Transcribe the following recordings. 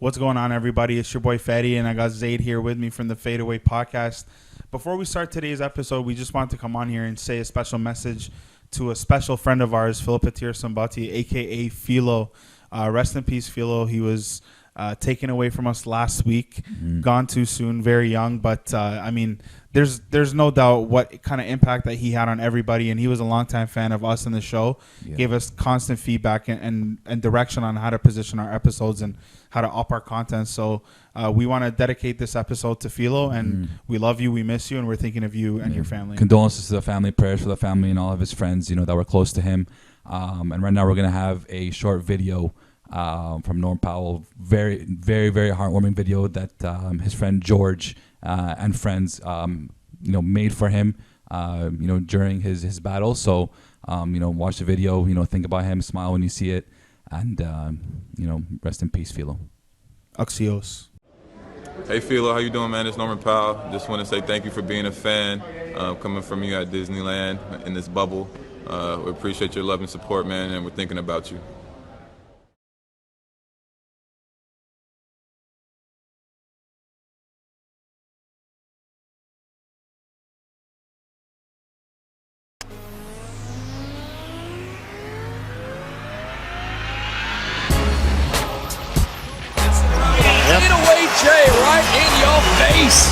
What's going on, everybody? It's your boy Fetty, and I got Zaid here with me from the Faedaway podcast. Before we start today's episode, we just wanted to come on here and say a special message to a special friend of ours, Philip Sambati, a.k.a. Philo. Rest in peace, Philo. He was taken away from us last week, gone too soon, very young. But, I mean, there's no doubt what kind of impact that he had on everybody, and he was a longtime fan of us in the show, gave us constant feedback and direction on how to position our episodes and how to up our content. So we want to dedicate this episode to Philo, and we love you, we miss you, and we're thinking of you and your family. Condolences to the family, prayers for the family and all of his friends, that were close to him. And right now we're going to have a short video from Norman Powell, very, very, very heartwarming video that his friend George and friends, made for him, during his battle. So, watch the video, think about him, smile when you see it, and, rest in peace, Philo. Axios. Hey, Philo, how you doing, man? It's Norman Powell. Just want to say thank you for being a fan, coming from you at Disneyland in this bubble. We appreciate your love and support, man, and we're thinking about you. Get away, Jay, right in your face.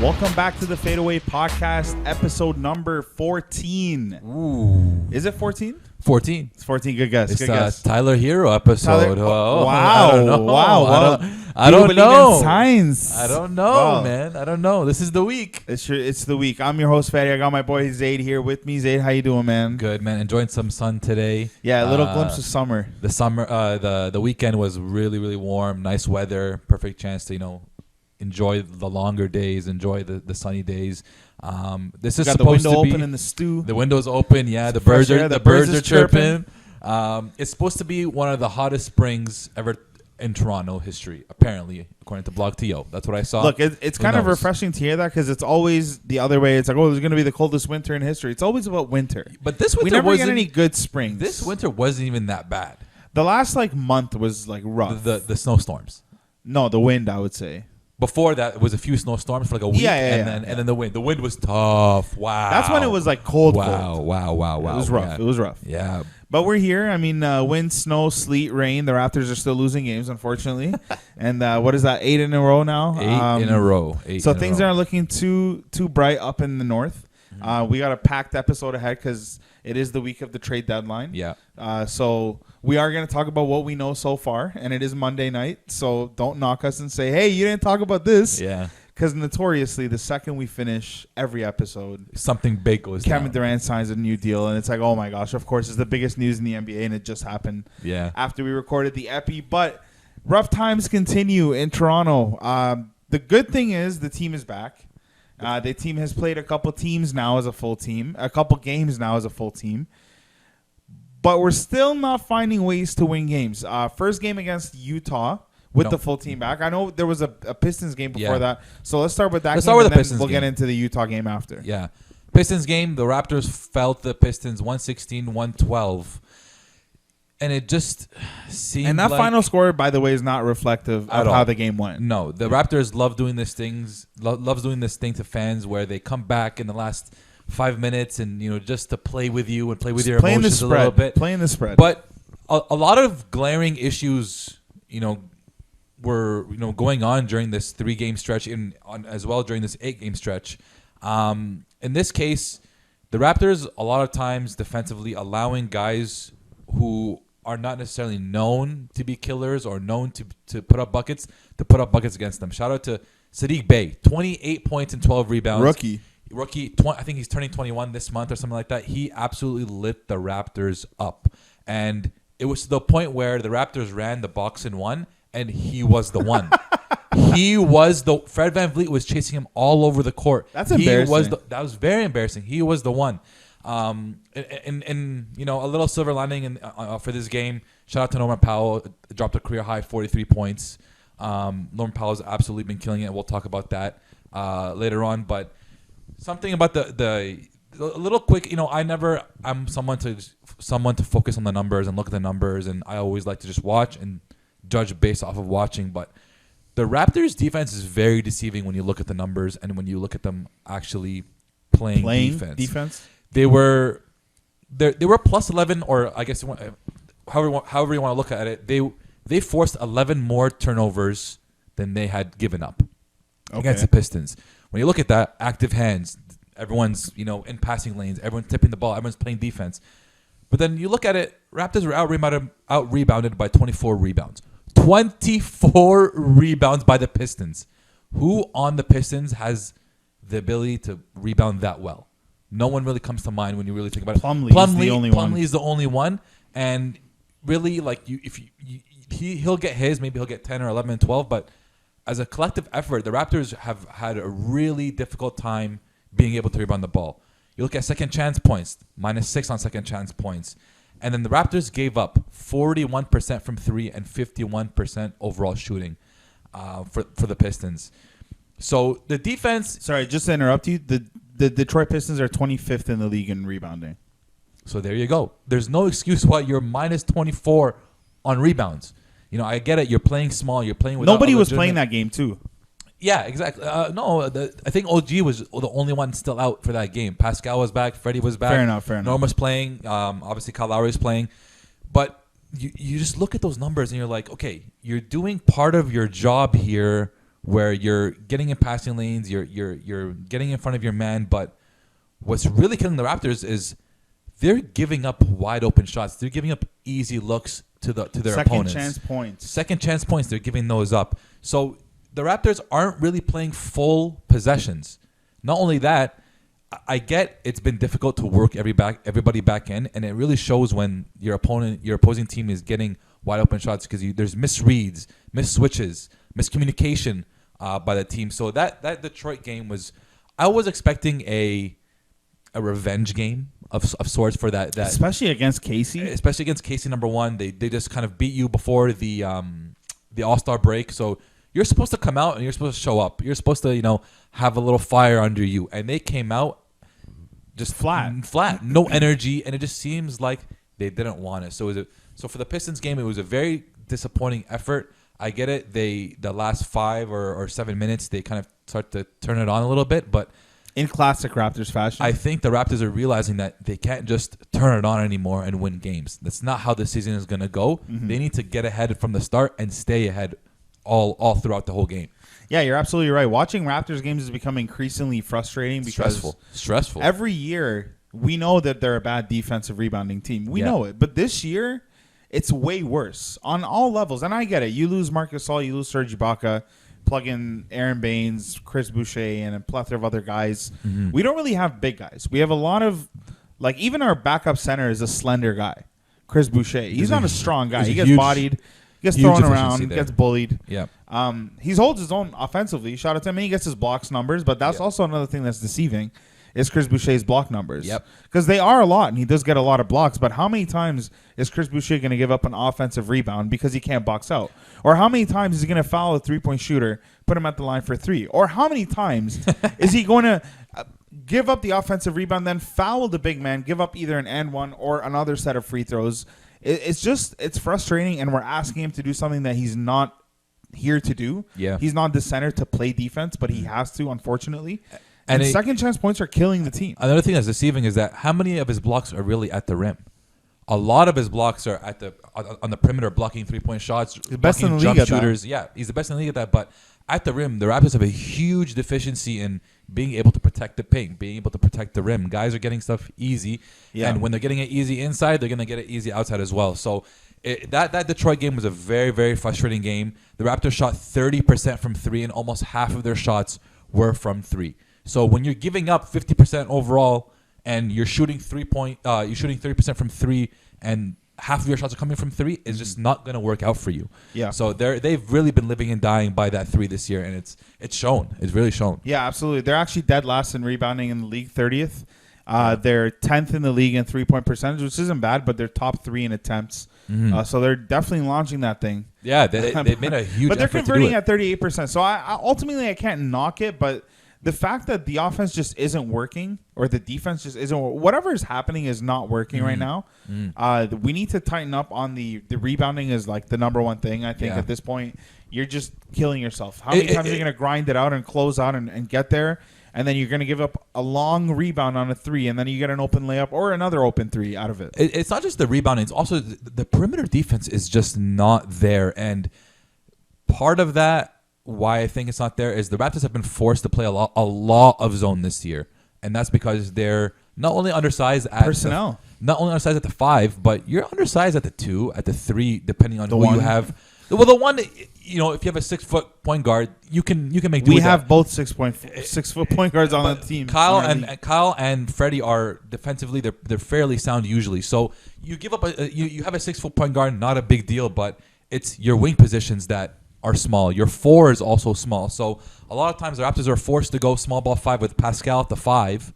Welcome back to the Faedaway podcast, episode number 14. Ooh. Is it 14? 14. It's 14. Good guess. It's Good guess. Tyler Hero episode. Wow. I don't know. Wow. I don't know. Science. I don't know, Wow. man. I don't know. This is the week. It's the week. I'm your host, Fatty. I got my boy Zaid here with me. Zaid, how you doing, man? Good, man. Enjoying some sun today. Yeah, a little glimpse of summer. The summer, the weekend was really, really warm. Nice weather. Perfect chance to, enjoy the longer days, enjoy the sunny days. This is Got the supposed window to be open in the stew. The window's open. Yeah, the birds are chirping. It's supposed to be one of the hottest springs ever in Toronto history, apparently, according to Blog TO. That's what I saw. Look, it's kind of refreshing to hear that because it's always the other way. It's like, oh, there's going to be the coldest winter in history. It's always about winter. But this winter we never wasn't get any good springs. This winter wasn't even that bad. The last month was rough. The snowstorms. No, the wind, I would say. Before that, it was a few snowstorms for a week, and then the wind. The wind was tough. Wow. That's when it was cold. Wow. It was rough. Yeah. It was rough. Yeah. But we're here. I mean, wind, snow, sleet, rain. The Raptors are still losing games, unfortunately. And what is that? 8 in a row now. 8 in a row. So things aren't looking too bright up in the north. We got a packed episode ahead because it is the week of the trade deadline. Yeah. So we are going to talk about what we know so far, and it is Monday night. So don't knock us and say, hey, you didn't talk about this. Yeah. Because notoriously, the second we finish every episode, something big goes down. Kevin Durant signs a new deal, and it's like, oh my gosh, of course, it's the biggest news in the NBA, and it just happened after we recorded the Epi. But rough times continue in Toronto. The good thing is the team is back. The team has played a couple teams now as a full team, a couple games now as a full team. But we're still not finding ways to win games. First game against Utah with the full team back. I know there was a Pistons game before that. So let's start with that. Let's start with the Pistons we'll game. get into the Utah game after. Yeah. Pistons game, the Raptors felt the Pistons 116-112. And it just seemed And that final score, by the way, is not reflective of how the game went. No, the Raptors love doing this loves doing this thing to fans where they come back in the last 5 minutes and just to play with you and play with your emotions a little bit. Playing the spread. But a lot of glaring issues, were going on during this 3-game stretch as well during this 8-game stretch. In this case, the Raptors a lot of times defensively allowing guys who are not necessarily known to be killers or known to put up buckets against them. Shout out to Saddiq Bey, 28 points and 12 rebounds. Rookie, I think he's turning 21 this month or something like that. He absolutely lit the Raptors up. And it was to the point where the Raptors ran the box and one, and he was the one. Fred VanVleet was chasing him all over the court. That's embarrassing. That was very embarrassing. He was the one. And a little silver lining for this game. Shout out to Norman Powell. Dropped a career high 43 points. Norman Powell's absolutely been killing it. We'll talk about that later on. But something about the a little quick, I'm someone to focus on the numbers and look at the numbers, and I always like to just watch and judge based off of watching. But the Raptors' defense is very deceiving when you look at the numbers and when you look at them actually playing defense. They were plus 11, or I guess however you want to look at it. They forced 11 more turnovers than they had given up against the Pistons. When you look at that, active hands, everyone's in passing lanes, everyone's tipping the ball, everyone's playing defense. But then you look at it, Raptors were out rebounded by 24 rebounds. 24 rebounds by the Pistons. Who on the Pistons has the ability to rebound that well? No one really comes to mind when you really think about it. Plumlee is the only one. And really, he'll get his, maybe he'll get 10 or 11 and 12, but as a collective effort, the Raptors have had a really difficult time being able to rebound the ball. You look at second chance points, -6 on second chance points. And then the Raptors gave up 41% from 3 and 51% overall shooting for the Pistons. So the defense... Sorry, just to interrupt you, the Detroit Pistons are 25th in the league in rebounding. So there you go. There's no excuse why you're -24 on rebounds. I get it. You're playing small. You're playing with... Nobody was playing that game, too. Yeah, exactly. I think OG was the only one still out for that game. Pascal was back. Freddie was back. Fair enough. Norm was playing. Obviously, Kyle Lowry was playing. But you just look at those numbers and you're like, okay, you're doing part of your job here where you're getting in passing lanes. You're getting in front of your man. But what's really killing the Raptors is they're giving up wide open shots. They're giving up easy looks to their opponents. Second chance points. They're giving those up. So the Raptors aren't really playing full possessions. Not only that, I get it's been difficult to work everybody back in, and it really shows when your opposing team is getting wide open shots because there's misreads, switches, miscommunication by the team. So that Detroit game I was expecting a revenge game of sorts for that, especially against Casey. Especially against Casey, number one. They just kind of beat you before the All-Star break, so you're supposed to come out and you're supposed to show up. You're supposed to, have a little fire under you. And they came out just flat, no energy, and it just seems like they didn't want it. So for the Pistons game, it was a very disappointing effort. I get it. The last 5 or 7 minutes, they kind of start to turn it on a little bit, but in classic Raptors fashion, I think the Raptors are realizing that they can't just turn it on anymore and win games. That's not how the season is going to go. Mm-hmm. They need to get ahead from the start and stay ahead all throughout the whole game. Yeah, you're absolutely right. Watching Raptors games has become increasingly frustrating because stressful. Every year we know that they're a bad defensive rebounding team. We know it, but this year it's way worse on all levels. And I get it. You lose Marc Gasol, you lose Serge Ibaka, plug in Aaron Baines, Chris Boucher, and a plethora of other guys. Mm-hmm. We don't really have big guys. We have a lot of even our backup center is a slender guy, Chris Boucher. He's not a strong guy. He gets bodied. Gets thrown around, gets bullied. Yeah, he holds his own offensively. Shout out to him. He gets his blocks numbers, but that's also another thing that's deceiving is Chris Boucher's block numbers. Yep, because they are a lot, and he does get a lot of blocks. But how many times is Chris Boucher going to give up an offensive rebound because he can't box out? Or how many times is he going to foul a 3-point shooter, put him at the line for 3? Or how many times is he going to give up the offensive rebound, then foul the big man, give up either an and one or another set of free throws? It's frustrating, and we're asking him to do something that he's not here to do. Yeah. He's not the center to play defense, but he has to, unfortunately. And second chance points are killing the team. Another thing that's deceiving is that how many of his blocks are really at the rim? A lot of his blocks are on the perimeter, blocking 3-point shots, the best in the jump league at shooters. that. Yeah, he's the best in the league at that. But at the rim, the Raptors have a huge deficiency in being able to protect the paint, being able to protect the rim. Guys are getting stuff easy, and when they're getting it easy inside, they're going to get it easy outside as well. So that Detroit game was a very, very frustrating game. The Raptors shot 30% from 3, and almost half of their shots were from 3. So when you're giving up 50% overall, and you're shooting 30% from 3, and half of your shots are coming from 3, it's just not going to work out for you. Yeah. So they've really been living and dying by that 3 this year, and it's shown. It's really shown. Yeah, absolutely. They're actually dead last in rebounding in the league, 30th. They're 10th in the league in 3-point percentage, which isn't bad, but they're top 3 in attempts. Mm-hmm. So they're definitely launching that thing. Yeah, they made a huge but they're effort converting to do it. at 38%. So ultimately I can't knock it, but the fact that the offense just isn't working, or the defense just isn't, whatever is happening is not working right now. We need to tighten up on the rebounding is like the number one thing. I think at this point, you're just killing yourself. How many times are you going to grind it out and close out and get there? And then you're going to give up a long rebound on a three, and then you get an open layup or another open three out of it. It's not just the rebounding. It's also the perimeter defense is just not there. And part of that, why I think it's not there, is the Raptors have been forced to play a lot of zone this year. And that's because they're not only undersized at personnel. Not only undersized at the 5, but you're undersized at the 2, at the 3, depending on who one. you have. Well, the one, you know, if you have a 6-foot point guard, you can make do We with have that. both 6-foot point guards on the team. Kyle and Freddie are defensively they're fairly sound usually. So you give up you have a 6-foot point guard, not a big deal, but it's your wing positions that are small. Your 4 is also small. So a lot of times the Raptors are forced to go small ball 5 with Pascal at the 5,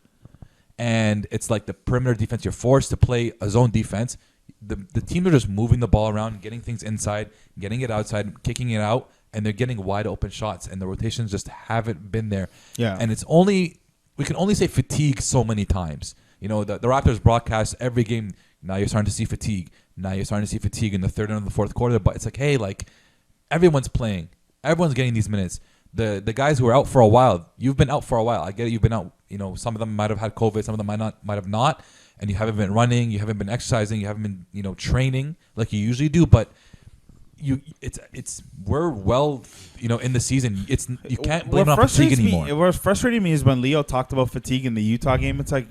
and it's like the perimeter defense. You're forced to play a zone defense. The team are just moving the ball around, getting things inside, getting it outside, kicking it out, and they're getting wide open shots, and the rotations just haven't been there. Yeah. And we can only say fatigue so many times. You know, the Raptors broadcast every game. Now you're starting to see fatigue. Now you're starting to see fatigue in the third and the fourth quarter. But it's like, hey, like everyone's playing, everyone's getting these minutes. The guys who are out for a while, you've been out for a while. I get it, you've been out. You know, some of them might have had COVID, some of them might have not. And you haven't been running, you haven't been exercising, you haven't been, you know, training like you usually do. But we're well, you know, in the season. You can't blame it on fatigue anymore. What frustrating me is when Leo talked about fatigue in the Utah game. It's like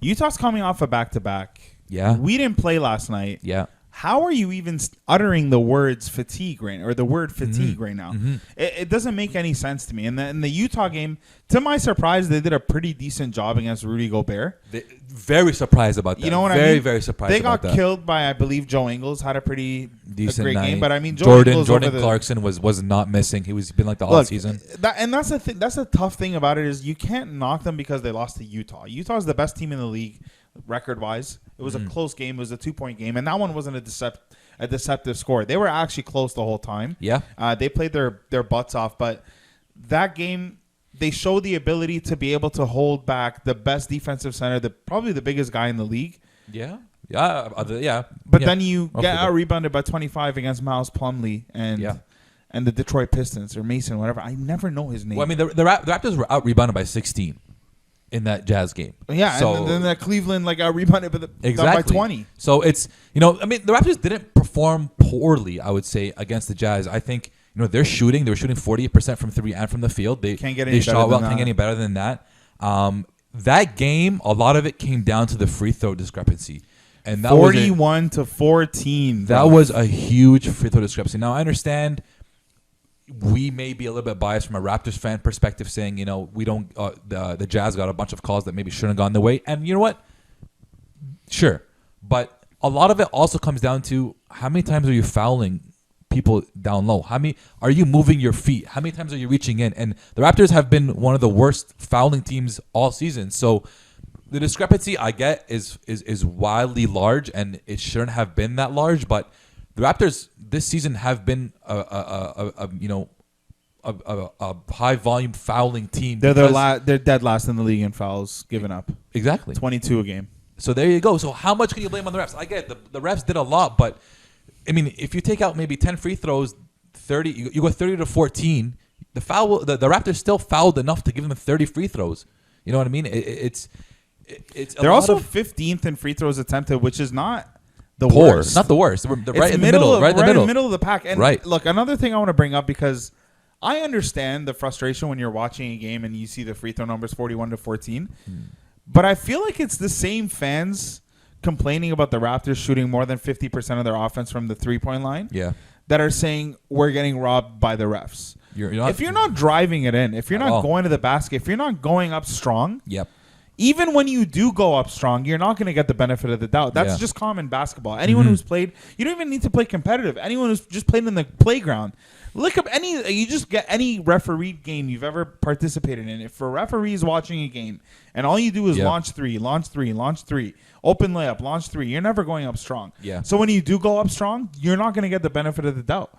Utah's coming off a back-to-back. Yeah, we didn't play last night. Yeah. How are you even uttering the words fatigue right now, or the word fatigue right now? It doesn't make any sense to me. And in the Utah game, to my surprise, they did a pretty decent job against Rudy Gobert. Very surprised about that. You know what I mean? Very surprised. They got killed by, I believe, Joe Ingles had a pretty decent great game. But I mean, Jordan Clarkson was not missing. He's been like the all season. That's the thing. That's the tough thing about it is you can't knock them because they lost to Utah. Utah is the best team in the league record-wise. It was a close game. It was a 2-point game, and that one wasn't a deceptive score. They were actually close the whole time. Yeah, they played their butts off, but that game they showed the ability to be able to hold back the best defensive center, probably the biggest guy in the league. Yeah. But then you get out rebounded by 25 against Miles Plumlee and the Detroit Pistons or Mason, whatever. I never know his name. Well, I mean, the Raptors were out rebounded by 16 in that Jazz game. Yeah, so, and then that Cleveland out rebounded by 20. So it's, you know, I mean, the Raptors didn't perform poorly, I would say, against the Jazz. I think, you know, they were shooting 48% from 3 and from the field. They can't get any better shot well, than can't get any better than that. That game, a lot of it came down to the free throw discrepancy. And that 41 to 14. That was a huge free throw discrepancy. Now, I understand we may be a little bit biased from a Raptors fan perspective, saying, you know, we don't. The Jazz got a bunch of calls that maybe shouldn't have gone their way, and you know what? Sure, but a lot of it also comes down to how many times are you fouling people down low? How many are you moving your feet? How many times are you reaching in? And the Raptors have been one of the worst fouling teams all season. So the discrepancy I get is wildly large, and it shouldn't have been that large, but the Raptors this season have been a high volume fouling team. They're dead last in the league in fouls given up. Exactly, 22 a game. So there you go. So how much can you blame on the refs? I get it. The refs did a lot, but I mean, if you take out maybe 10 free throws, 30, you go 30 to 14. The Raptors still fouled enough to give them 30 free throws. You know what I mean? They're also 15th in free throws attempted, which is not the poor. worst. Not the worst. They're right in the middle. Right in the middle of the pack. And right. Look, another thing I want to bring up, because I understand the frustration when you're watching a game and you see the free throw numbers 41 to 14. But I feel like it's the same fans complaining about the Raptors shooting more than 50% of their offense from the 3-point line that are saying we're getting robbed by the refs. If you're not driving it in, if you're not going to the basket, if you're not going up strong, even when you do go up strong, you're not going to get the benefit of the doubt. That's just common basketball. Anyone who's played, you don't even need to play competitive. Anyone who's just played in the playground, look up you just get any refereed game you've ever participated in. If a referee is watching a game and all you do is launch three, open layup, launch 3, you're never going up strong. So when you do go up strong, you're not going to get the benefit of the doubt.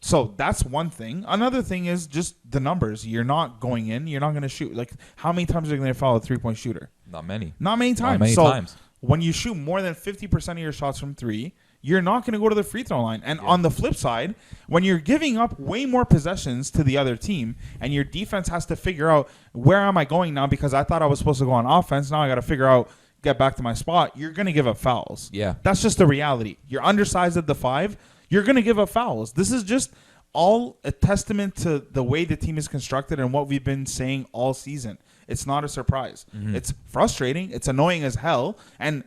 So that's one thing. Another thing is just the numbers. You're not going in. You're not going to shoot. Like, how many times are you going to foul a 3-point shooter? Not many. Not many times. When you shoot more than 50% of your shots from 3, you're not going to go to the free throw line. And on the flip side, when you're giving up way more possessions to the other team and your defense has to figure out, where am I going now, because I thought I was supposed to go on offense. Now I got to figure out, get back to my spot. You're going to give up fouls. Yeah. That's just the reality. You're undersized at the 5. You're going to give up fouls. This is just all a testament to the way the team is constructed and what we've been saying all season. It's not a surprise. Mm-hmm. It's frustrating. It's annoying as hell. And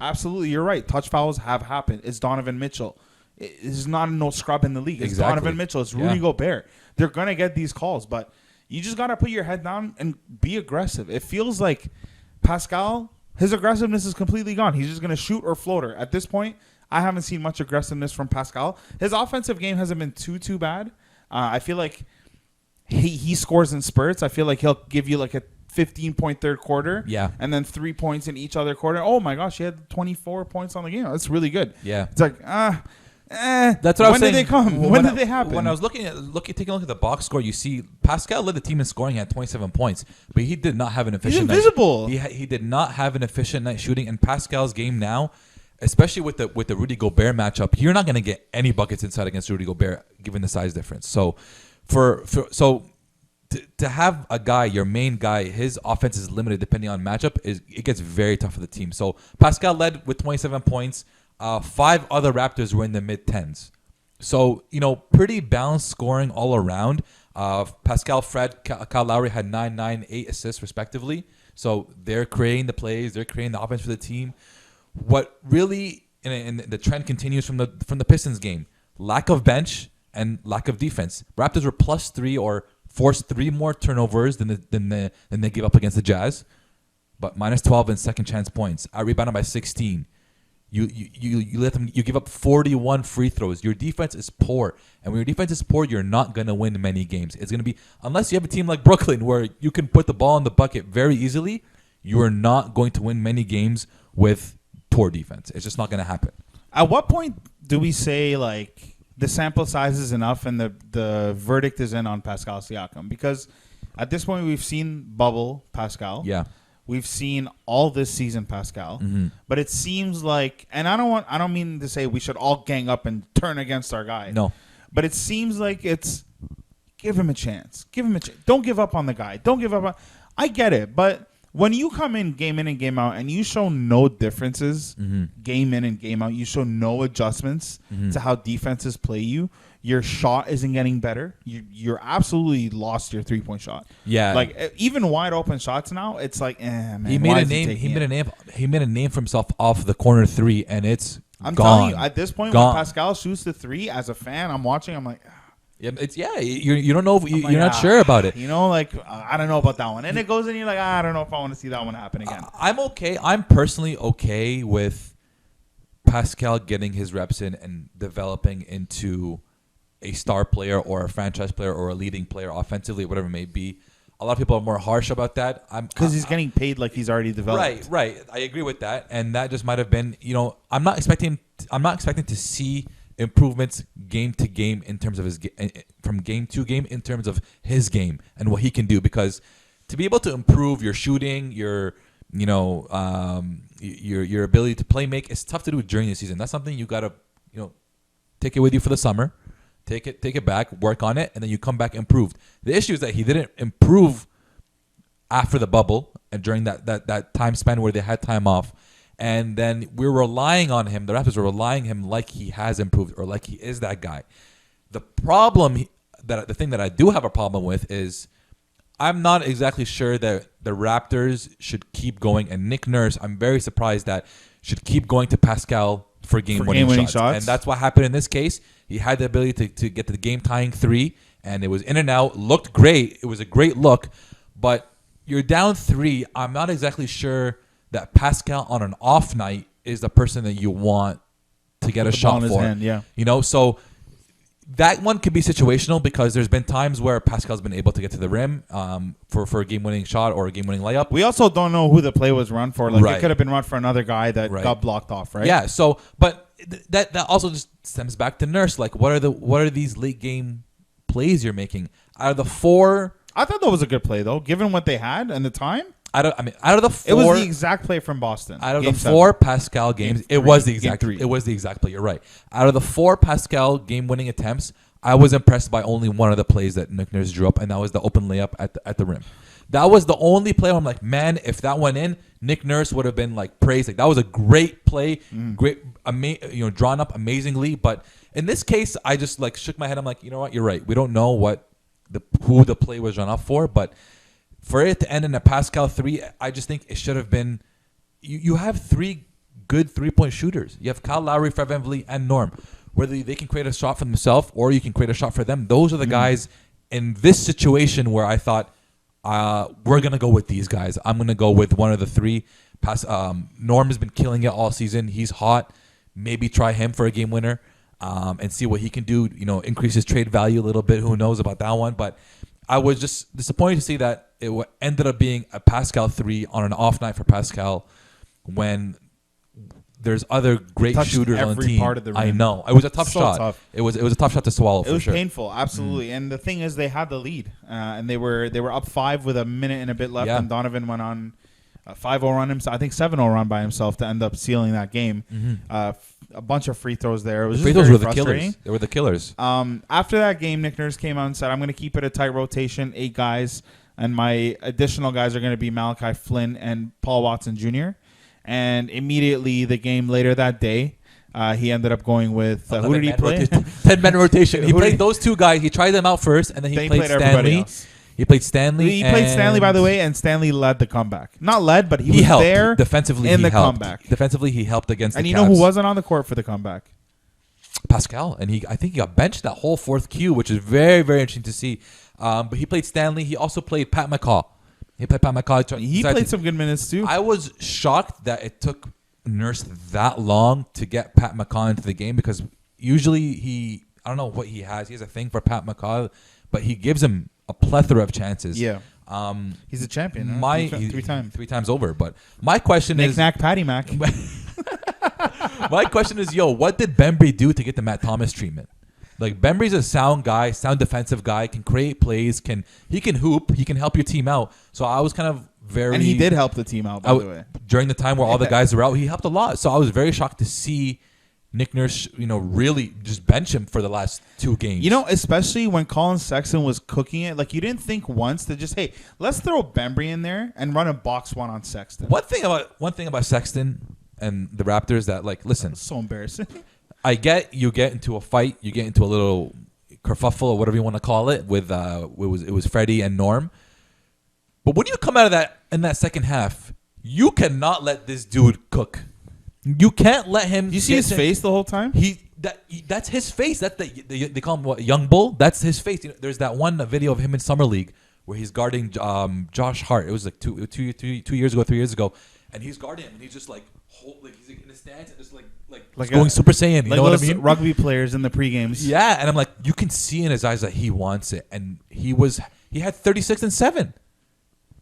absolutely, you're right. Touch fouls have happened. It's Donovan Mitchell. It's not no scrub in the league. It's Donovan Mitchell. It's Rudy Gobert. They're going to get these calls. But you just got to put your head down and be aggressive. It feels like Pascal, his aggressiveness is completely gone. He's just going to shoot or floater. At this point, I haven't seen much aggressiveness from Pascal. His offensive game hasn't been too bad. I feel like he scores in spurts. I feel like he'll give you like a 15-point third quarter. Yeah. And then 3 points in each other quarter. Oh, my gosh, he had 24 points on the game. That's really good. Yeah. It's like, that's what I was saying. When did they come? When did they happen? When I was taking a look at the box score, you see Pascal led the team in scoring at 27 points, but he did not have an efficient He's invisible. He did not have an efficient night shooting. And Pascal's game now, especially with the Rudy Gobert matchup, you're not going to get any buckets inside against Rudy Gobert given the size difference. So to have a guy, your main guy, his offense is limited depending on matchup, it gets very tough for the team. So Pascal led with 27 points. 5 other Raptors were in the mid-10s. So, pretty balanced scoring all around. Pascal, Fred, Kyle Lowry had 9, 9, 8 assists respectively. So they're creating the plays. They're creating the offense for the team. What really, and the trend continues from the Pistons game, lack of bench and lack of defense. Raptors were +3 or forced 3 more turnovers than they gave up against the Jazz, but -12 in second chance points. I rebounded by 16. You give up 41 free throws. Your defense is poor, and when your defense is poor, you're not gonna win many games. It's gonna be, unless you have a team like Brooklyn where you can put the ball in the bucket very easily, you are not going to win many games with poor defense. It's just not gonna happen. At what point do we say like the sample size is enough and the verdict is in on Pascal Siakam? Because at this point we've seen bubble Pascal. Yeah. We've seen all this season Pascal. Mm-hmm. But it seems like, and I don't mean to say we should all gang up and turn against our guy. No. But it seems like it's give him a chance. Give him a chance. Don't give up on the guy. Don't give up on, I get it, but when you come in and game out and you show no differences, game in and game out, you show no adjustments to how defenses play you, your shot isn't getting better. You're absolutely lost your 3-point shot. Yeah, like even wide open shots now, it's like, man. He made a name. He made a name for himself off the corner 3, and it's I'm gone. telling you, at this point, when Pascal shoots the 3, as a fan, I'm watching. I'm like. You don't know if you're not sure about it. I don't know about that one. And it goes in, you're like, I don't know if I want to see that one happen again. I'm okay. I'm personally okay with Pascal getting his reps in and developing into a star player or a franchise player or a leading player offensively, whatever it may be. A lot of people are more harsh about that. Because he's getting paid like he's already developed. Right. I agree with that. And that just might have been, I'm not expecting to see improvements game to game in terms of from game to game in terms of his game and what he can do, because to be able to improve your shooting, your ability to play make, it's tough to do during the season. That's something you gotta take it with you for the summer, take it back, work on it, and then you come back improved. The issue is that he didn't improve after the bubble and during that time span where they had time off. And then we're relying on him. The Raptors are relying on him like he has improved or like he is that guy. The thing that I do have a problem with is I'm not exactly sure that the Raptors should keep going. And Nick Nurse, I'm very surprised that should keep going to Pascal for game-winning shots. And that's what happened in this case. He had the ability to get to the game-tying 3, and it was in and out. Looked great. It was a great look. But you're down 3. I'm not exactly sure that Pascal on an off night is the person that you want to get a shot for. Hand, yeah. So that one could be situational because there's been times where Pascal's been able to get to the rim for a game-winning shot or a game-winning layup. We also don't know who the play was run for. Like, it could have been run for another guy that got blocked off, right? Yeah, but that also just stems back to Nurse. Like, what are these late game plays you're making? Out of the 4, I thought that was a good play though, given what they had and the time. out of the 4, It was the exact play from Boston. out of Game the 7. 4 Pascal games, it three. was the Game exact 3. it was the exact play. You're right. Out of the 4 Pascal game winning attempts, I was impressed by only one of the plays that Nick Nurse drew up, and that was the open layup at the rim. That was the only play where I'm like, man, if that went in, Nick Nurse would have been like praised. Like, that was a great play, drawn up amazingly. But in this case, I just like shook my head. I'm like, you know what, you're right. We don't know who the play was drawn up for, but for it to end in a Pascal 3, I just think it should have been. You have 3 good 3-point shooters. You have Kyle Lowry, Fred VanVleet, and Norm. Whether they can create a shot for themselves or you can create a shot for them, those are the guys in this situation where I thought, we're going to go with these guys. I'm going to go with one of the 3. Norm has been killing it all season. He's hot. Maybe try him for a game winner and see what he can do. Increase his trade value a little bit. Who knows about that one? But I was just disappointed to see that it ended up being a Pascal 3 on an off night for Pascal when there's other great shooters on the every team. part of the rim. I know. It was a tough So shot. tough. It was a tough shot to swallow. It was sure. painful, absolutely. And the thing is, they had the lead, and they were up 5 with a minute and a bit left, Yeah. and Donovan went on a 5-0 run himself. I think 7-0 run by himself to end up sealing that game. A bunch of free throws there. It was Free just throws very were the frustrating. killers. They were the killers. After that game, Nick Nurse came out and said, I'm going to keep it a tight rotation, 8 guys, and my additional guys are going to be Malachi Flynn and Paul Watson Jr. And immediately the game later that day, he ended up going with who did he play? 10-man rotation. He Who did played he- those 2 guys. He tried them out first, and then Then he played everybody Stanley. else. He played Stanley. He played Stanley, by the way, and Stanley led the comeback. Not led, but he was helped there defensively. in He the helped. comeback. Defensively, he helped against. And the you know who Cavs. wasn't on the court for the comeback? Pascal, and I think he got benched that whole 4th Q, which is very, very interesting to see. But he played Stanley. He also played Pat McCaw. He Played some good minutes too. I was shocked that it took Nurse that long to get Pat McCaw into the game because usually I don't know what he has. He has a thing for Pat McCaw, but he gives him a plethora of chances. Yeah. He's a champion. Huh? Three times over. But my question Nick is, Knack, Patty Mac. my question is, what did Bembry do to get the Matt Thomas treatment? Like, Bembry's a sound guy, sound defensive guy, can create plays, he can hoop, he can help your team out. So I was kind of very... And he did help the team out, by the way. During the time where all the guys were out, he helped a lot. So I was very shocked to see Nick Nurse, really just bench him for the last 2 games. Especially when Colin Sexton was cooking it. Like, you didn't think once to just, hey, let's throw Bembry in there and run a box 1 on Sexton. One thing about Sexton and the Raptors that, like, listen... So embarrassing. I get you get into a fight, you get into a little kerfuffle or whatever you want to call it with it was Freddie and Norm. But when you come out of that in that second half, you cannot let this dude cook. You can't let him. You see his face the whole time? That's his face. They call him what, Young Bull. That's his face. There's that one video of him in Summer League where he's guarding Josh Hart. It was like 2 years ago, 3 years ago, and he's guarding him and he's just like he's in the stance and just like going Super Saiyan. You know what I mean? Rugby players in the pre-games. Yeah, and I'm like, you can see in his eyes that he wants it, and he had 36 and 7.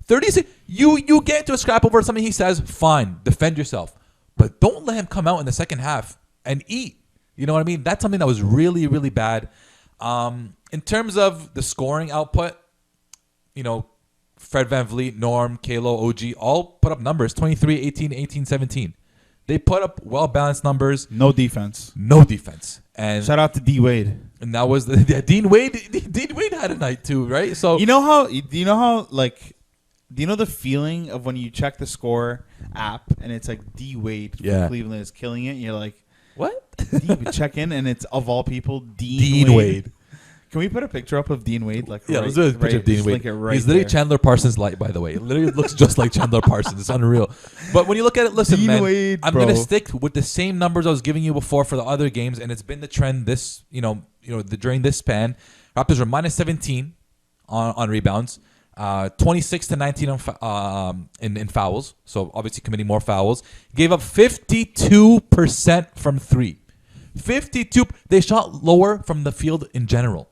36. You get into a scrap over something he says, fine, defend yourself, but don't let him come out in the second half and eat. You know what I mean? That's something that was really, really bad. In terms of the scoring output, Fred VanVleet, Norm, Kalo, OG all put up numbers 23, 18, 18, 17. They put up well-balanced numbers. No defense. And shout out to D Wade. And that was Dean Wade. Dean Wade had a night too, right? So do you know the feeling of when you check the score app and it's like D Wade from Cleveland is killing it? And you're like, what? Check in and it's of all people Dean Wade. Can we put a picture up of Dean Wade? Let's do a picture of Dean Wade. He's literally there. Chandler Parsons light, by the way. It literally looks just like Chandler Parsons. It's unreal. But when you look at it, listen, Dean man, Wade, I'm gonna stick with the same numbers I was giving you before for the other games, and it's been the trend this, during this span. Raptors were minus 17 on rebounds, 26 to 19 in fouls. So obviously committing more fouls. Gave up 52% from 3. 52. They shot lower from the field in general.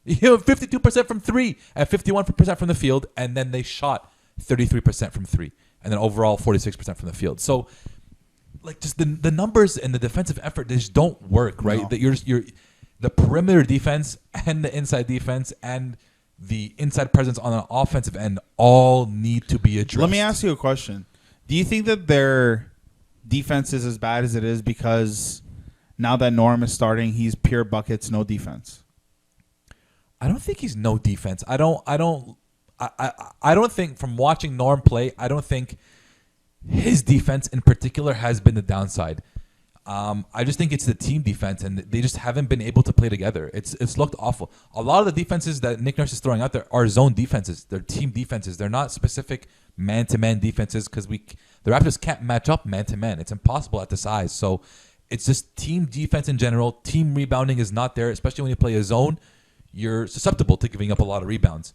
52% from 3 and 51% from the field, and then they shot 33% from 3, and then overall 46% from the field. So, like just the numbers and the defensive effort just don't work, right? No. That you're the perimeter defense and the inside defense and the inside presence on an offensive end all need to be addressed. Let me ask you a question. Do you think that their defense is as bad as it is because now that Norm is starting, he's pure buckets, no defense? I don't think he's no defense. I don't think from watching Norm play, I don't think his defense in particular has been the downside. I just think it's the team defense, and they just haven't been able to play together. It's looked awful. A lot of the defenses that Nick Nurse is throwing out there are zone defenses. They're team defenses. They're not specific man-to-man defenses because the Raptors can't match up man-to-man. It's impossible at the size. So it's just team defense in general. Team rebounding is not there, especially when you play a zone. You're susceptible to giving up a lot of rebounds.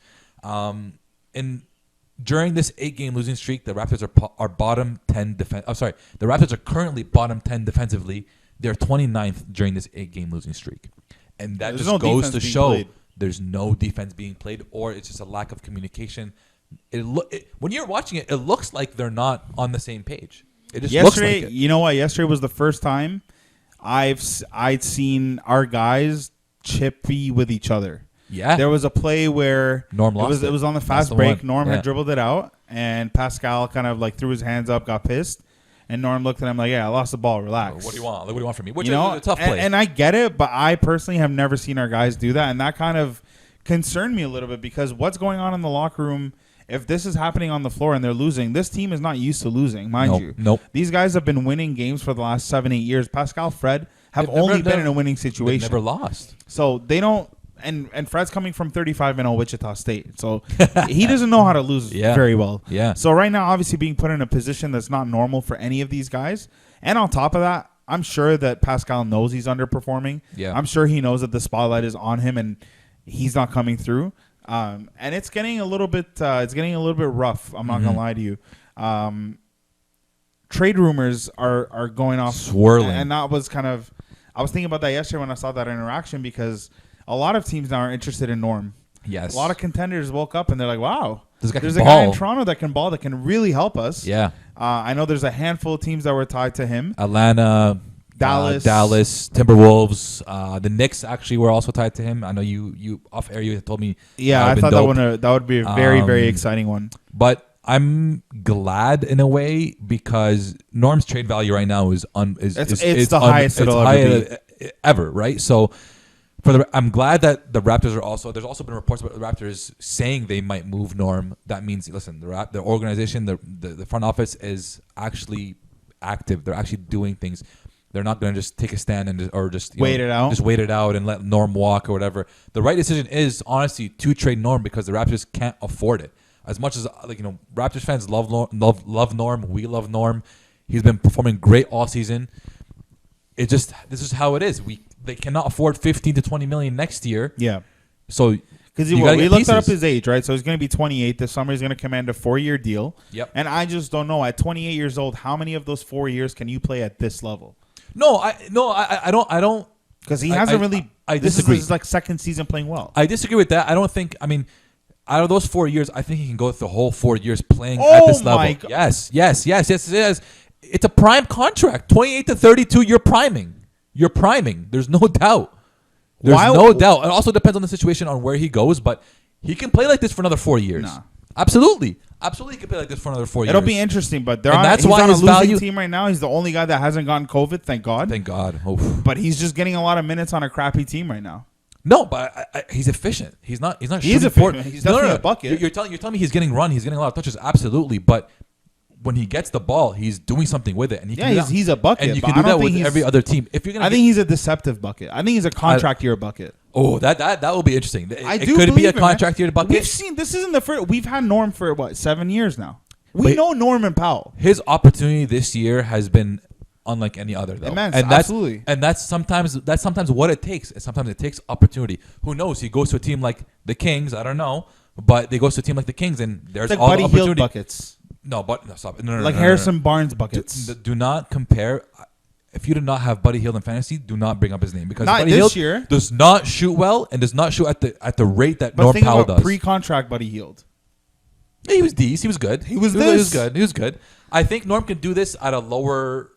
During this 8-game losing streak, the Raptors are bottom 10 defense. I'm sorry, the Raptors are currently bottom 10 defensively. They're 29th during this 8-game losing streak, and that There's just no goes defense to being show played. there's no defense being played, or it's just a lack of communication. When you're watching it, it looks like they're not on the same page. It just looks Yesterday, like it. you know what? Yesterday was the first time I'd seen our guys chippy with each other. Yeah, There was a play where Norm lost it was on the That's fast the break. one. Norm Yeah. had dribbled it out, and Pascal kind of like threw his hands up, got pissed, and Norm looked at him like, "Yeah, I lost the ball. Relax." What do you want? What do you want from me? Which You know, is a tough play. and I get it, but I personally have never seen our guys do that, and that kind of concerned me a little bit because what's going on in the locker room? If this is happening on the floor and they're losing, this team is not used to losing, mind you. Nope. These guys have been winning games for the last 7-8 years. Pascal, Fred have They've never- only been they're- in a winning They've situation. never lost. So they don't, and Fred's coming from 35-0 Wichita State, so he doesn't know how to lose Yeah. very well. Yeah. So right now, obviously being put in a position that's not normal for any of these guys, and on top of that, I'm sure that Pascal knows he's underperforming. Yeah. I'm sure he knows that the spotlight is on him and he's not coming through. And it's getting a little bit, rough. I'm not gonna lie to you. Trade rumors are going off, Swirling. and that was kind of. I was thinking about that yesterday when I saw that interaction because a lot of teams now are interested in Norm. Yes. A lot of contenders woke up and they're like, "Wow, This guy there's can a guy in ball." Toronto that can ball, that can really help us." Yeah. I know there's a handful of teams that were tied to him. Atlanta, Dallas. Timberwolves. The Knicks actually were also tied to him. I know you off air you had told me. Yeah, I thought that would be a very, very exciting one. But I'm glad in a way because Norm's trade value right now is It's the highest it'll ever ever, right? So I'm glad that the Raptors are also. There's also been reports about the Raptors saying they might move Norm. That means, listen, the organization, the front office is actually active. They're actually doing things. They're not going to just take a stand and Wait it out. Just wait it out and let Norm walk or whatever. The right decision is honestly to trade Norm because the Raptors can't afford it. As much as Raptors fans love Norm, we love Norm. He's been performing great all season. This is how it is. They cannot afford 15 to 20 million next year. Yeah. So Because you gotta we get looked up pieces. his age, right? So he's going to be 28 this summer. He's going to command a 4-year deal. Yep. And I just don't know. At 28 years old, how many of those 4 years can you play at this level? I don't. Because he I- hasn't I- really. I this disagree. is his like second season playing well. I disagree with that. I don't think. I mean, out of those 4 years, I think he can go through the whole 4 years playing Oh at this level. my God. Yes. It is. It's a prime contract. 28 to 32. You're priming. There's no doubt. There's Why- no doubt. It also depends on the situation on where he goes, but he can play like this for another 4 years. Nah. Absolutely, he can play like this for another 4 years. It'll be interesting, but that's he's why on a his losing value- team right now. He's the only guy that hasn't gotten COVID, thank God. Thank God. Oof. But he's just getting a lot of minutes on a crappy team right now. No, but he's efficient. He's not. He is shooting efficient. for- He's definitely a bucket. You're telling me he's getting run. He's getting a lot of touches. Absolutely, but when he gets the ball, he's doing something with it, and he Yeah, can do that. he's a bucket, and you but can I do don't that think with he's- every other team. If you're gonna, I think he's a deceptive bucket. I think he's a contract year bucket. that will be interesting. I It do could be believe a it, man. contract year bucket. We've seen this isn't the first. We've had Norm for what 7 years now. We Wait. know Norman Powell. His opportunity this year has been unlike any other, though. Immense, and that's, absolutely. And that's sometimes what it takes. Sometimes it takes opportunity. Who knows? He goes to a team like the Kings. I don't know, but they goes to a team like the Kings, and there's It's like all the Buddy Hield opportunity. buckets, No, stop. No, like no, Harrison Barnes buckets. Do not compare. If you do not have Buddy Hield in fantasy, do not bring up his name because Not Buddy this Hield year. does not shoot well and does not shoot at the rate that But Norm think Powell about does. pre-contract Buddy Hield. He was decent. He was good. He was good. He was good. I think Norm can do this at a lower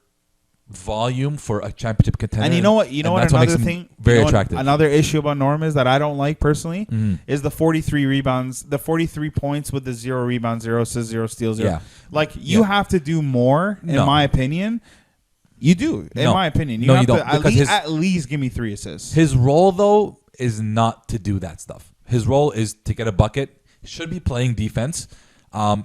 volume for a championship contender. And you know what? That's Another thing, very attractive. Another issue about Norm is that I don't like personally is the 43 rebounds, the 43 points with the 0 rebounds, 0 assists, 0 steals. 0. Yeah. Like you have to do more, in my opinion. You do, in my opinion. You have to at least give me 3 assists. His role, though, is not to do that stuff. His role is to get a bucket. He should be playing defense.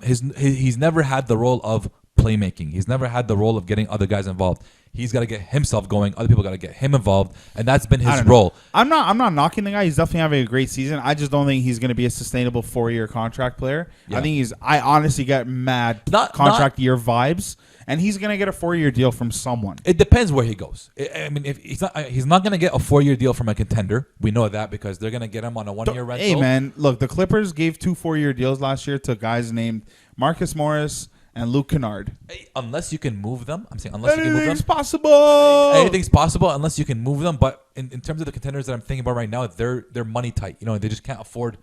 He's never had the role of playmaking. He's never had the role of getting other guys involved. He's got to get himself going. Other people got to get him involved, and that's been his role. I'm not knocking the guy. He's definitely having a great season. I just don't think he's going to be a sustainable 4-year contract player. Yeah. I honestly get mad contract year vibes. And he's gonna get a 4-year deal from someone. It depends where he goes. I mean, if he's not gonna get a 4-year deal from a contender. We know that because they're gonna get him on a 1-year rental. Hey man, look, the Clippers gave 2 4-year deals last year to guys named Marcus Morris and Luke Kennard. Hey, unless you can move them, I'm saying unless you can move them, anything's possible. Anything's possible unless you can move them. But in terms of the contenders that I'm thinking about right now, they're money tight. You know, they just can't afford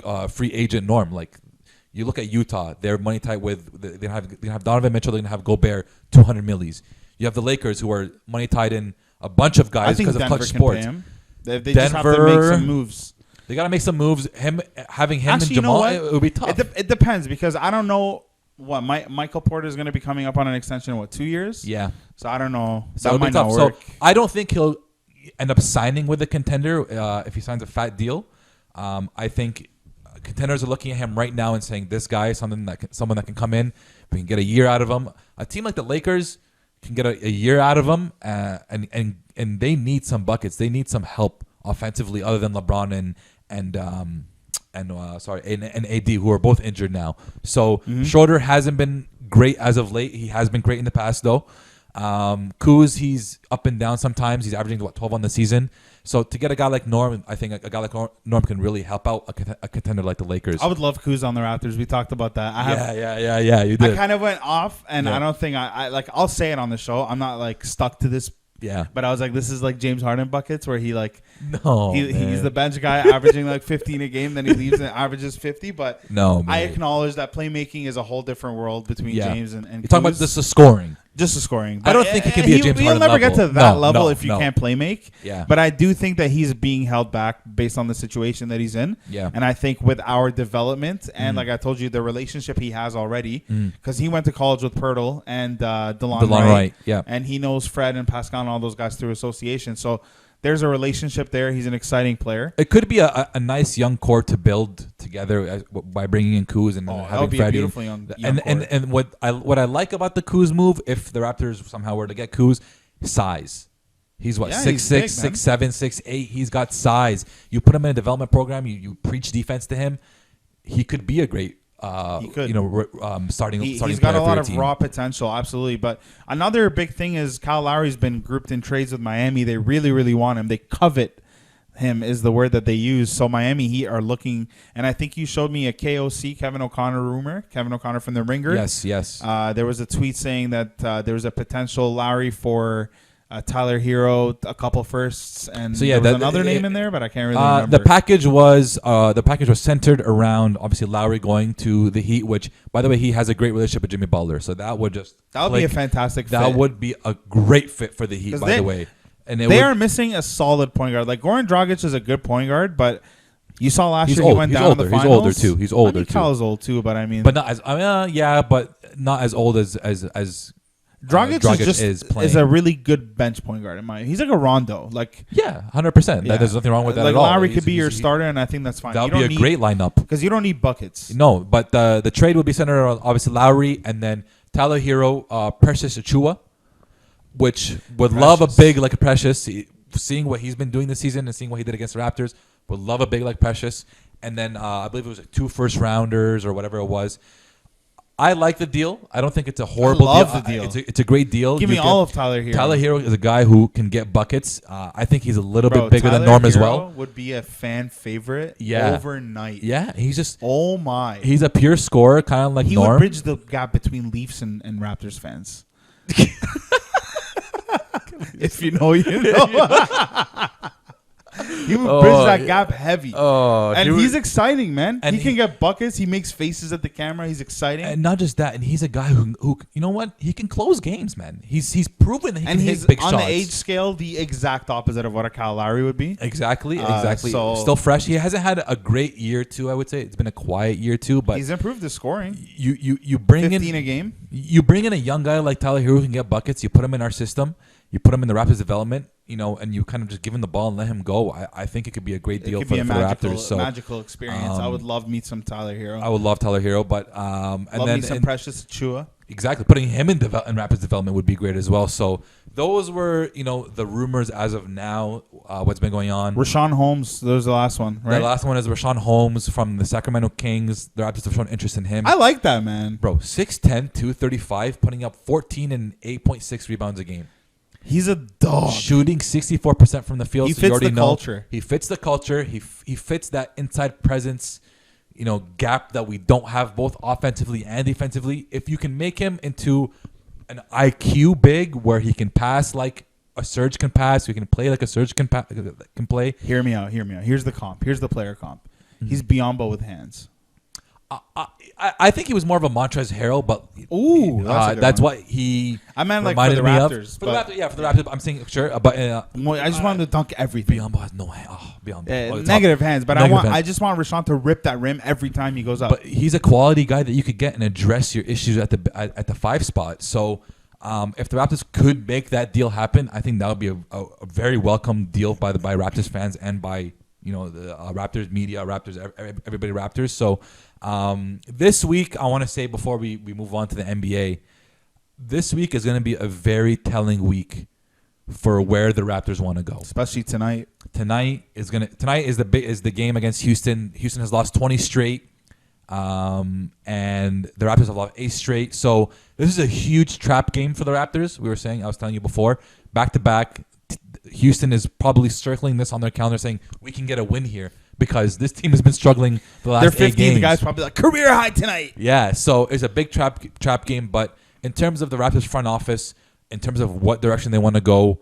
a free agent Norm like. You look at Utah; they're money tight with they have Donovan Mitchell. They're gonna have Gobert, 200 millies. You have the Lakers, who are money tied in a bunch of guys because of Clutch Sports. They just have to make some moves. They gotta make some moves. Having him Actually, and Jamal, it would be tough. It depends because I don't know what Michael Porter is gonna be coming up on an extension. What, 2 years? Yeah. So I don't know. So that might not work. So I don't think he'll end up signing with a contender if he signs a fat deal. I think. Contenders are looking at him right now and saying, "This guy is someone that can come in. We can get a year out of him." A team like the Lakers can get a year out of him, and they need some buckets. They need some help offensively, other than LeBron and AD, who are both injured now. So Schroeder hasn't been great as of late. He has been great in the past though. Kuz, he's up and down sometimes. He's averaging 12 on the season. So to get a guy like Norm, I think a guy like Norm can really help out a contender like the Lakers. I would love Kuz on the Raptors. We talked about that. Yeah. You did. I kind of went off, and I don't think I like. I'll say it on the show. I'm not like stuck to this. Yeah. But I was like, this is like James Harden buckets where he's the bench guy averaging like 15 a game, then he leaves and averages 50. But I acknowledge that playmaking is a whole different world between James and You're talking about just the scoring. Just the scoring. But I don't think he can be a James Harden level. He'll never get to that level if you can't play make. Yeah. But I do think that he's being held back based on the situation that he's in. Yeah. And I think with our development and like I told you, the relationship he has already, because he went to college with Pirtle and DeLon Wright. Yeah. And he knows Fred and Pascal and all those guys through association. So there's a relationship there. He's an exciting player. It could be a nice young core to build together by bringing in Kuz and having Freddie. A beautiful young and what I like about the Kuz move, if the Raptors somehow were to get Kuz, size. He's 6'6", 6'7", 6'8". He's got size. You put him in a development program. You preach defense to him. He could be a great. He could. Starting. He's got a lot of raw potential, absolutely. But another big thing is Kyle Lowry's been grouped in trades with Miami. They really, really want him. They covet him is the word that they use. So Miami Heat are looking, and I think you showed me a KOC, Kevin O'Connor rumor. Kevin O'Connor from the Ringer. Yes. There was a tweet saying that there was a potential Lowry for Tyler Hero, a couple firsts, and there was another name in there, but I can't really remember. The package was centered around obviously Lowry going to the Heat, which by the way he has a great relationship with Jimmy Butler, so that would be a fantastic. That fit. would be a great fit for the Heat, by the way. And they are missing a solid point guard. Like Goran Dragic is a good point guard, but you saw last year he went down in the finals. He's older too. He's older too. Kyle's old too, but I mean, but not as but not as old as Dragic is playing. Is a really good bench point guard in my. He's like a Rondo, 100%. There's nothing wrong with that at all. Lowry could be your starter, and I think that's fine. That would be a great lineup because you don't need buckets. No, but the trade would be centered around obviously Lowry and then Tyler Hero, Precious Achua, which would love a big like a Precious. Seeing what he's been doing this season and seeing what he did against the Raptors, would love a big like Precious. And then I believe it was 2 first rounders or whatever it was. I like the deal. I don't think it's a horrible deal. I love the deal. It's a great deal. Give me all of Tyler Hero. Tyler Hero is a guy who can get buckets. I think he's a little bit bigger than Norm as well. Would be a fan favorite overnight. Yeah, he's just my. He's a pure scorer, kind of like Norm. He would bridge the gap between Leafs and Raptors fans. If you know, you know. He would bridge that gap heavy. And he's exciting, man. And he can get buckets. He makes faces at the camera. He's exciting. And not just that. And he's a guy who you know what? He can close games, man. He's proven that he can hit big shots. On the age scale, the exact opposite of what a Kyle Lowry would be. Exactly. So still fresh. He hasn't had a great year too, I would say. It's been a quiet year too, but he's improved his scoring. You bring 15 a game. You bring in a young guy like Tyler Hero who can get buckets. You put him in our system. You put him in the Raptors development, and you kind of just give him the ball and let him go. I think it could be a great deal for the Raptors. So magical experience. I would love to meet some Tyler Hero. I would love Tyler Hero, but and love then me some Precious Achua. Exactly, putting him in Raptors development would be great as well. So those were the rumors as of now. What's been going on? Rashawn Holmes. That was the last one, right? The last one is Rashawn Holmes from the Sacramento Kings. The Raptors have shown interest in him. I like that, man. Bro, 6'10", 235, putting up 14 and 8.6 rebounds a game. He's a dog. Shooting 64% from the field. He so fits you already the know. culture. He fits the culture. He fits that inside presence, gap that we don't have both offensively and defensively. If you can make him into an IQ big where he can pass like a Serge can pass, you can play like a Serge can play. Hear me out. Here's the comp. Here's the player comp. He's Biyombo with hands. I think he was more of a Montrezl Harrell, but that's what he. I meant like for the Raptors. For the Raptors, I'm saying sure, but I just wanted to dunk everything. Biyombo has no hand. Biyombo, negative hands, but I just want Rashawn to rip that rim every time he goes up. But he's a quality guy that you could get and address your issues at the 5 spot. So if the Raptors could make that deal happen, I think that would be a very welcome deal by Raptors fans and by the Raptors media, Raptors, everybody Raptors. So this week, I want to say before we move on to the NBA, this week is going to be a very telling week for where the Raptors want to go. Especially tonight. Tonight is the game against Houston. Houston has lost 20 straight, and the Raptors have lost 8 straight. So this is a huge trap game for the Raptors. I was telling you before, back to back. Houston is probably circling this on their calendar, saying we can get a win here because this team has been struggling the last 8 games. The guy's probably like career high tonight. Yeah, so it's a big trap game. But in terms of the Raptors front office, in terms of what direction they want to go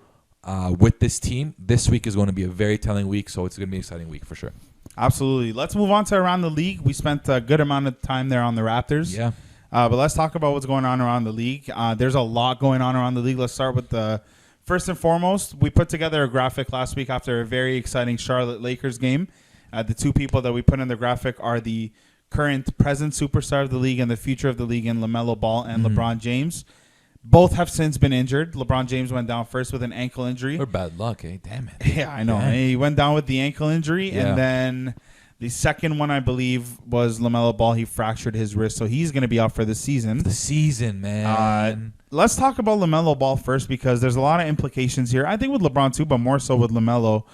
with this team, this week is going to be a very telling week. So it's going to be an exciting week for sure. Absolutely. Let's move on to around the league. We spent a good amount of time there on the Raptors. Yeah. But let's talk about what's going on around the league. There's a lot going on around the league. Let's start with the. First and foremost, we put together a graphic last week after a very exciting Charlotte Lakers game. The 2 people that we put in the graphic are the present superstar of the league and the future of the league in LaMelo Ball and LeBron James. Both have since been injured. LeBron James went down first with an ankle injury. Or bad luck, eh? Damn it. Yeah, I know. Damn. He went down with the ankle injury, and then the second one, I believe, was LaMelo Ball. He fractured his wrist, so he's going to be out for the season. The season, man. Let's talk about LaMelo Ball first because there's a lot of implications here. I think with LeBron too, but more so with LaMelo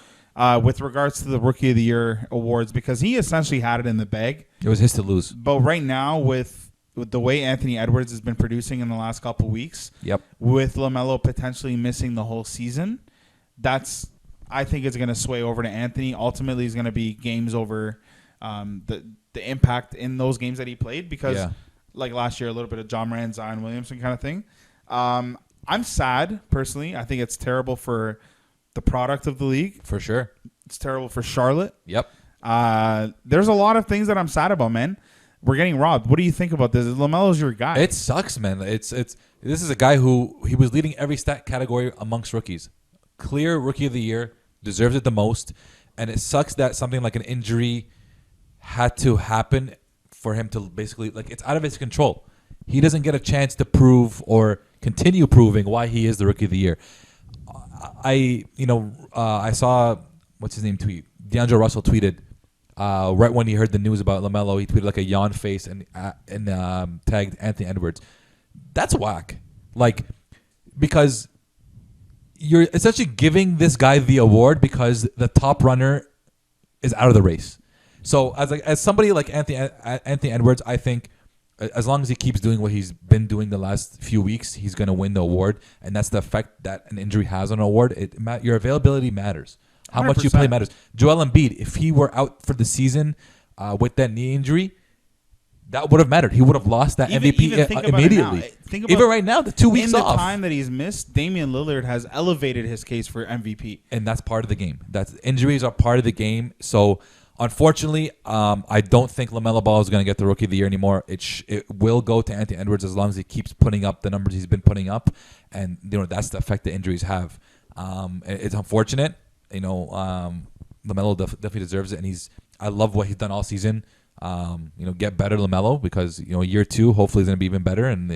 with regards to the Rookie of the Year awards because he essentially had it in the bag. It was his to lose. But right now with the way Anthony Edwards has been producing in the last couple of weeks, with LaMelo potentially missing the whole season, I think it's going to sway over to Anthony. Ultimately, it's going to be games over the impact in those games that he played because, like last year, a little bit of John Moran, Zion Williamson kind of thing. I'm sad, personally. I think it's terrible for the product of the league. For sure. It's terrible for Charlotte. Yep. There's a lot of things that I'm sad about, man. We're getting robbed. What do you think about this? LaMelo's your guy. It sucks, man. This is a guy who he was leading every stat category amongst rookies. Clear Rookie of the Year. Deserves it the most. And it sucks that something like an injury had to happen for him to basically, it's out of his control. He doesn't get a chance to prove or continue proving why he is the Rookie of the Year. I saw, what's his name tweet? D'Angelo Russell tweeted right when he heard the news about LaMelo, he tweeted like a yawn face and tagged Anthony Edwards. That's whack. Because you're essentially giving this guy the award because the top runner is out of the race. So as somebody like Anthony Edwards, I think as long as he keeps doing what he's been doing the last few weeks, he's going to win the award. And that's the effect that an injury has on an award. Your availability matters. How 100%. Much you play matters. Joel Embiid, if he were out for the season with that knee injury, that would have mattered. He would have lost that MVP immediately. Think about even right now, the 2 weeks in the off. time that he's missed, Damian Lillard has elevated his case for MVP, and that's part of the game. Injuries are part of the game. So unfortunately, I don't think LaMelo Ball is going to get the Rookie of the Year anymore. It will go to Anthony Edwards as long as he keeps putting up the numbers he's been putting up, and that's the effect that injuries have. It's unfortunate. LaMelo definitely deserves it, and I love what he's done all season. Get better, LaMelo, because year 2 hopefully is going to be even better, and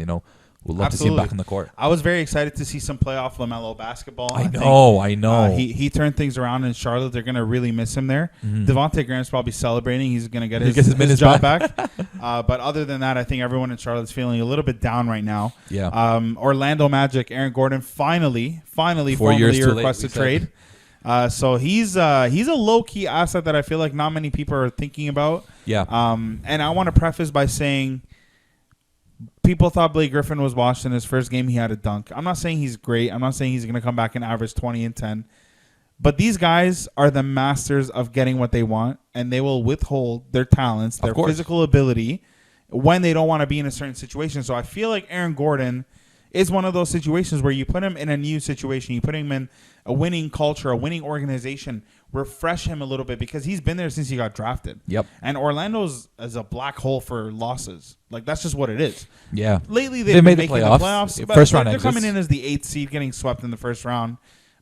we'll love to see him back on the court. I was very excited to see some playoff LaMelo basketball. I know. He turned things around in Charlotte. They're going to really miss him there. Mm-hmm. Devontae Graham's probably celebrating. He's going to get his job back. But other than that, I think everyone in Charlotte's feeling a little bit down right now. Yeah. Orlando Magic, Aaron Gordon finally 4 years too late, requested trade. So he's a low-key asset that I feel like not many people are thinking about. Yeah. And I want to preface by saying people thought Blake Griffin was washed in his first game. He had a dunk. I'm not saying he's great. I'm not saying he's going to come back and average 20 and 10. But these guys are the masters of getting what they want, and they will withhold their talents, their physical ability, when they don't want to be in a certain situation. So I feel like Aaron Gordon is one of those situations where you put him in a new situation. You put him in a winning culture, a winning organization, refresh him a little bit because he's been there since he got drafted. Yep. And Orlando's is a black hole for losses. Like, that's just what it is. Yeah. Lately, they've been making the playoffs. First round they're exits. coming in as the 8th seed, getting swept in the first round.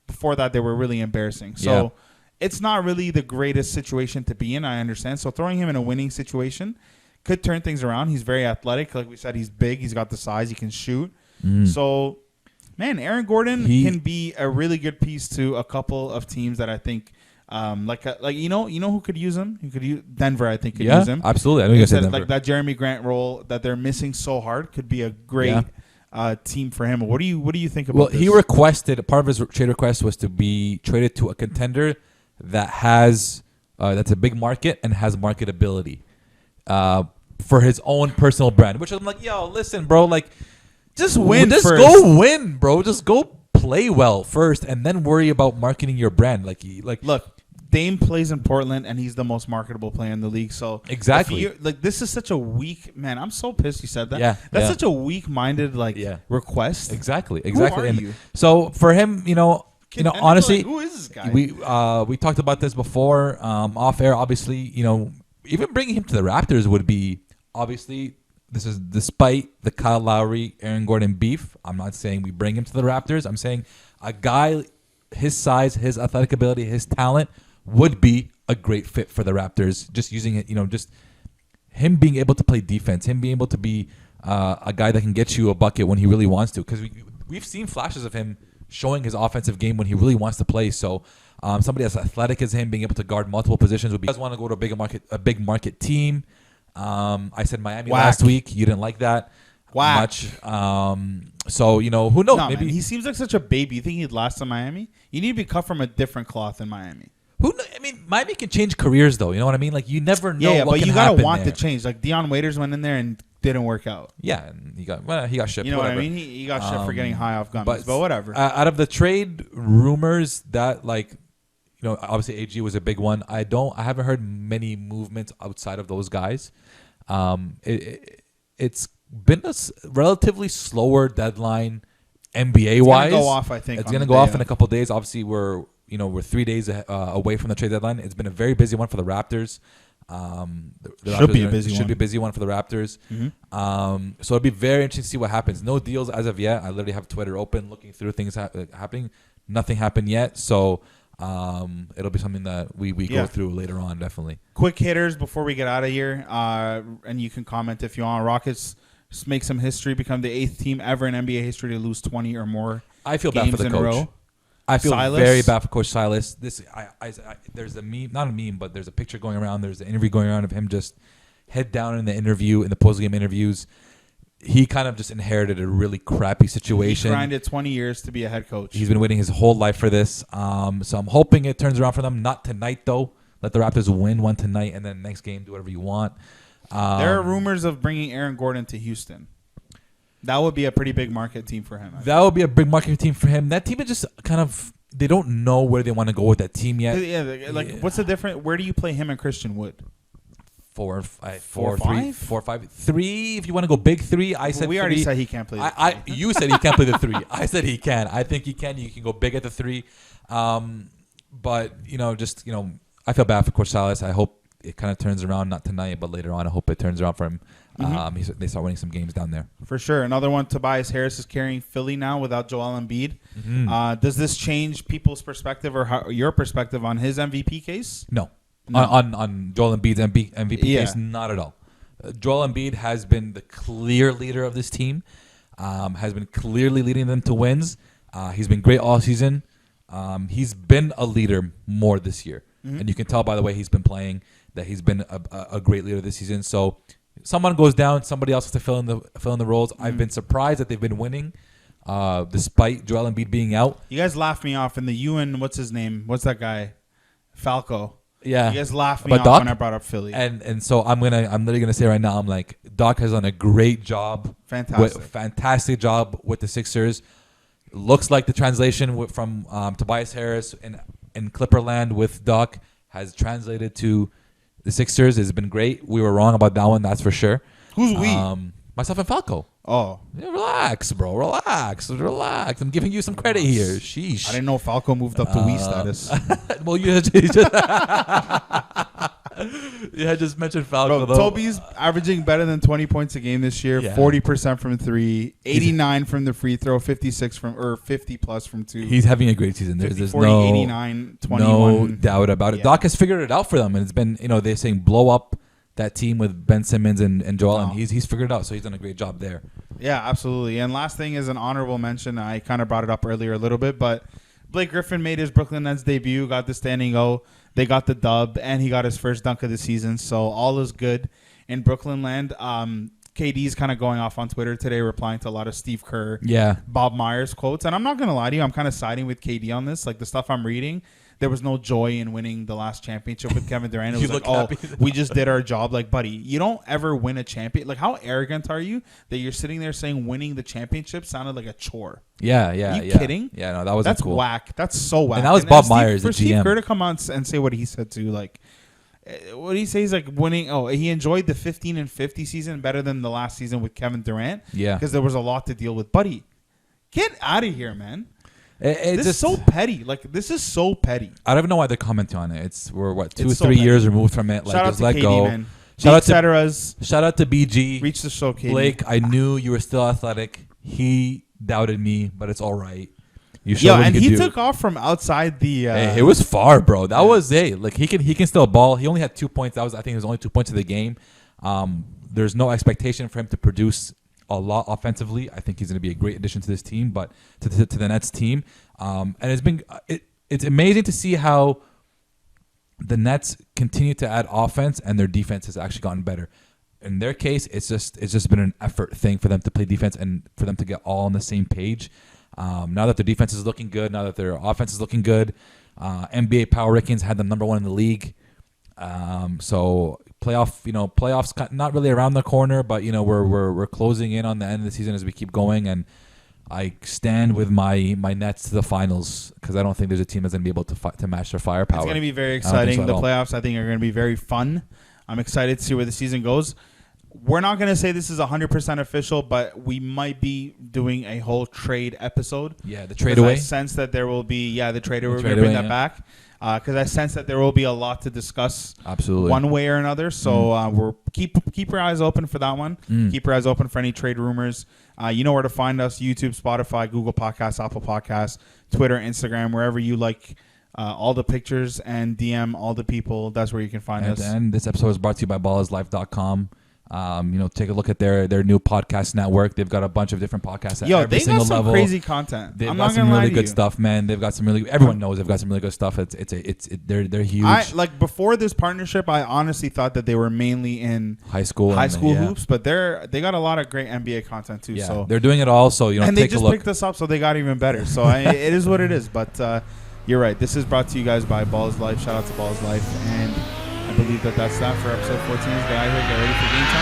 Before that, they were really embarrassing. So it's not really the greatest situation to be in, I understand. So throwing him in a winning situation could turn things around. He's very athletic. Like we said, he's big. He's got the size. He can shoot. So, man, Aaron Gordon can be a really good piece to a couple of teams that I think, you know who could use him? Who could use Denver? I think could use him. Absolutely. I know you said like that Jeremy Grant role that they're missing so hard could be a great team for him. What do you think about this? He requested, part of his trade request was to be traded to a contender that has that's a big market and has marketability for his own personal brand. Which I'm like, yo, listen, bro, like. Just win Just first. go win, bro. Just go play well first, and then worry about marketing your brand. Look, Dame plays in Portland, and he's the most marketable player in the league. So exactly, this is such a weak man. I'm so pissed you said that. Yeah, that's such a weak-minded request. Exactly. Who are and you? So for him, honestly, who is this guy? We talked about this before off air. Obviously, even bringing him to the Raptors would be obviously. This is despite the Kyle Lowry, Aaron Gordon beef. I'm not saying we bring him to the Raptors. I'm saying a guy his size, his athletic ability, his talent would be a great fit for the Raptors. Just using it, just him being able to play defense, him being able to be a guy that can get you a bucket when he really wants to. Because we've seen flashes of him showing his offensive game when he really wants to play. So somebody as athletic as him, being able to guard multiple positions would be. You guys want to go to a big market team. I said Miami last week. You didn't like that much. So, who knows? No, maybe man, he seems like such a baby. You think he'd last in Miami? You need to be cut from a different cloth in Miami. Miami can change careers, though. You know what I mean? Like, you never know. Yeah, what but can you gotta happen want there. to change. Like Deion Waiters went in there and didn't work out. Yeah, and he got shipped. You know whatever. what I mean? He got shipped for getting high off gummies, but whatever. Out of the trade rumors that obviously AG was a big one. I haven't heard many movements outside of those guys. It's been a relatively slower deadline NBA wise. It's gonna go off, I think. It's gonna go off in a couple of days. Obviously, we're 3 days away from the trade deadline. It's been a very busy one for the Raptors. Should be a busy one for the Raptors. Mm-hmm. So it'll be very interesting to see what happens. No deals as of yet. I literally have Twitter open, looking through things happening. Nothing happened yet. So. It'll be something that we go through later on, definitely. Quick hitters before we get out of here, and you can comment if you want. Rockets make some history, become the 8th team ever in NBA history to lose 20 or more. I feel bad for the coach. I feel very bad for Coach Silas. There's a meme, not a meme, but there's a picture going around. There's an interview going around of him just head down in the post-game interviews. He kind of just inherited a really crappy situation. He grinded 20 years to be a head coach. He's been waiting his whole life for this. So I'm hoping it turns around for them. Not tonight, though. Let the Raptors win one tonight, and then next game, do whatever you want. There are rumors of bringing Aaron Gordon to Houston. That would be a pretty big market team for him. That would be a big market team for him. That team is just kind of, they don't know where they want to go with that team yet. Yeah, what's the difference? Where do you play him and Christian Wood? 4 and 5, 4 4, 3, 5? 4, 5, 3. If you want to go big 3, I said we 3. already said he can't play. You said he can't play the 3. I said he can. I think he can. You can go big at the 3. But I feel bad for Coach Salas. I hope it kind of turns around, not tonight, but later on. I hope it turns around for him. They start winning some games down there. For sure. Another one, Tobias Harris is carrying Philly now without Joel Embiid. Does this change people's perspective or your perspective on his MVP case? No. On Joel Embiid's MVP case, not at all. Joel Embiid has been the clear leader of this team, has been clearly leading them to wins. He's been great all season. He's been a leader more this year. And you can tell by the way he's been playing that he's been a great leader this season. So someone goes down, somebody else has to fill in the roles. I've been surprised that they've been winning despite Joel Embiid being out. You guys laughed me off in the what's his name? What's that guy? Falco. Yeah. You guys laughed me But off Doc? when I brought up Philly. And so I'm literally gonna say right now, I'm like, Doc has done a great job. Fantastic job with the Sixers. Looks like the translation from Tobias Harris in Clipperland with Doc has translated to the Sixers. Has been great. We were wrong about that one, that's for sure. Who's we? Myself and Falco. Oh. Yeah, relax, bro. Relax. I'm giving you some credit here. Sheesh. I didn't know Falco moved up to we status. Well, you just mentioned Falco, Bro, though. Toby's averaging better than 20 points a game this year. Yeah. 40% from 3, 89 from the free throw, 50 plus from 2. He's having a great season. 50, There's 40, no 89, 21. No doubt about it. Yeah. Doc has figured it out for them, and it's been, they're saying blow up that team with Ben Simmons and Joel, and he's figured it out. So he's done a great job there. Yeah, absolutely. And last thing is an honorable mention. I kind of brought it up earlier a little bit, but Blake Griffin made his Brooklyn Nets debut, got the standing O. They got the dub, and he got his first dunk of the season. So all is good in Brooklyn land. KD's kind of going off on Twitter today, replying to a lot of Steve Kerr, Bob Myers quotes. And I'm not going to lie to you, I'm kind of siding with KD on this. Like the stuff I'm reading, there was no joy in winning the last championship with Kevin Durant. It was like, we just did our job. Like, buddy, you don't ever win a champion. Like, how arrogant are you that you're sitting there saying winning the championship sounded like a chore? Yeah. Are you kidding? Yeah, no, that's cool. Whack. That's so whack. And that was Bob Myers, the GM. For Steve Kerr to come on and say what he said too, like, what he says, like winning. Oh, he enjoyed the 15 and 50 season better than the last season with Kevin Durant. Yeah, because there was a lot to deal with. Buddy, get out of here, man. This is so petty. Like, this is so petty. I don't even know why they're commenting on it. We're 2 or 3 years removed from it. Like, shout out just to let KD, go. Man. Shout out to BG. Reach the show, KD. Blake, I knew you were still athletic. He doubted me, but it's all right. You showed what he took off from outside the. It was far, bro. That was like he can still ball. He only had 2 points. I think it was only 2 points of the game. There's no expectation for him to produce a lot offensively. I think he's going to be a great addition to this team, but to the Nets team. And it's amazing to see how the Nets continue to add offense and their defense has actually gotten better. In their case, it's just been an effort thing for them to play defense and for them to get all on the same page. Now that their defense is looking good, now that their offense is looking good, NBA Power Rankings had them number 1 in the league. So playoffs not really around the corner, but we're closing in on the end of the season as we keep going, and I stand with my Nets to the finals because I don't think there's a team that's gonna be able to match their firepower. It's gonna be very exciting. The playoffs, I think, are gonna be very fun. I'm excited to see where the season goes. We're not going to say this is 100% official, but we might be doing a whole trade episode. Yeah, the trade away. I sense that there will be, the trade away. We're going to bring that back because I sense that there will be a lot to discuss. Absolutely. One way or another. So we're keep your eyes open for that one. Keep your eyes open for any trade rumors. You know where to find us: YouTube, Spotify, Google Podcasts, Apple Podcasts, Twitter, Instagram, wherever you like. All the pictures and DM all the people. That's where you can find us. And this episode is brought to you by ballislife.com. Take a look at their new podcast network. They've got a bunch of different podcasts at every single level. They got some crazy content. They've got some really good stuff, man. They've got some really. Everyone knows they've got some really good stuff. They're huge. Before this partnership, I honestly thought that they were mainly in high school hoops, but they got a lot of great NBA content too. Yeah, so they're doing it all. So and they just picked us up, so they got even better. So it is what it is. But you're right. This is brought to you guys by Balls Life. Shout out to Balls Life, and I believe that's that for episode 14. Get out here, get ready for game